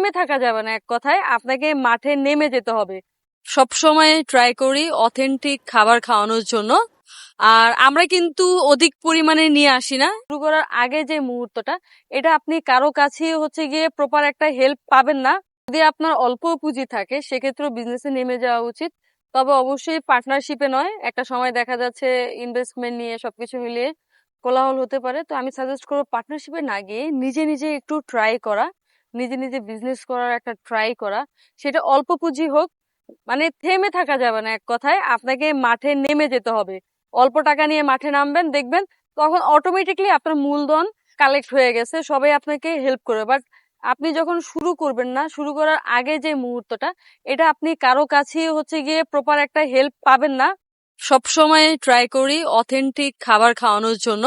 থেমে থাকা যাবে না, এক কথায় আপনাকে মাঠে নেমে যেতে হবে। সবসময় ট্রাই করি অথেন্টিক খাবার খাওয়ানোর জন্য। আর আমরা কিন্তু অধিক পরিমাণে নিয়ে আসি না। শুরু করার আগে যে মুহূর্তটা, এটা আপনি কারো কাছে গিয়ে প্রপার একটা হেল্প পাবেন না। যদি আপনার অল্প পুঁজি থাকে সেক্ষেত্রে বিজনেসে নেমে যাওয়া উচিত, তবে অবশ্যই পার্টনারশিপে নয়। একটা সময় দেখা যাচ্ছে ইনভেস্টমেন্ট নিয়ে সবকিছু মিলিয়ে কোলাহল হতে পারে। তো আমি সাজেস্ট করবো পার্টনারশিপে না গিয়ে নিজে নিজে একটু ট্রাই করা, নিজে নিজে বিজনেস করার একটা ট্রাই করা। সেটা অল্প পুঁজি হোক, মানে থেমে থাকা যাবে না, এক কথায় আপনাকে মাঠে নেমে যেতে হবে। অল্প টাকা নিয়ে মাঠে নামবেন, দেখবেন তখন অটোমেটিকলি আপনার মূলধন কালেক্ট হয়ে গেছে, সবাই আপনাকে হেল্প করবে। বাট আপনি যখন শুরু করবেন না, শুরু করার আগে যে মুহূর্তটা, এটা আপনি কারো কাছে গিয়ে প্রপার একটা হেল্প পাবেন না। সবসময় ট্রাই করি অথেন্টিক খাবার খাওয়ানোর জন্য।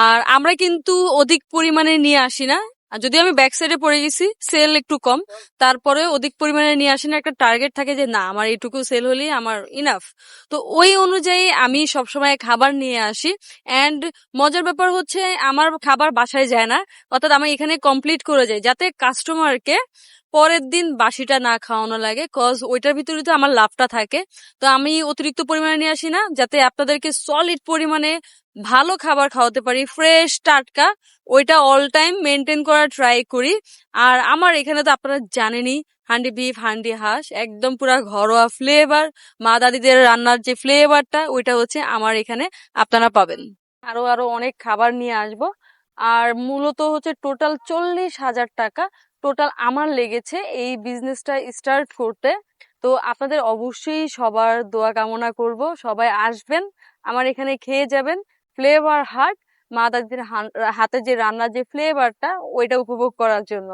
আর আমরা কিন্তু অধিক পরিমাণে নিয়ে আসি না। আর যদি আমি ব্যাক সাইডে পড়ে গেছি, সেল একটু কম, তারপরে অধিক পরিমাণে নিয়ে আসি না। একটা টার্গেট থাকে যে না, আমার এইটুকু সেল হলেই আমার ইনাফ। তো ওই অনুযায়ী আমি সবসময় খাবার নিয়ে আসি। অ্যান্ড মজার ব্যাপার হচ্ছে, আমার খাবার বাসায় যায় না, অর্থাৎ আমি এখানে কমপ্লিট করে যাই, যাতে কাস্টমারকে পরের দিন বাসিটা না খাওয়ানো লাগে। কজ ওইটার ভিতরে তো আমার লাভটা থাকে। তো আমি অতিরিক্ত পরিমাণে নিয়ে আসি না, যাতে আপনাদেরকে সলিড পরিমাণে ভালো খাবার খাওয়াতে পারি, ফ্রেশ টাটকা। ওইটা অল টাইম মেনটেন করার ট্রাই করি। আর আমার এখানে তো আপনারা জানেনই, হান্ডি বিফ, হান্ডি হাঁস, একদম পুরা ঘরোয়া ফ্লেভার। মা দাদিদের রান্নার যে ফ্লেভারটা, ওইটা হচ্ছে আমার এখানে আপনারা পাবেন। আরো আরো অনেক খাবার নিয়ে আসব। আর মূলত হচ্ছে টোটাল 40,000 টাকা টোটাল আমার লেগেছে এই বিজনেসটা স্টার্ট করতে। তো আপনাদের অবশ্যই সবার দোয়া কামনা করব, সবাই আসবেন আমার এখানে, খেয়ে যাবেন ফ্লেভার হাট, মা দাদির হাতে যে রান্নার যে ফ্লেভারটা, ওইটা উপভোগ করার জন্য।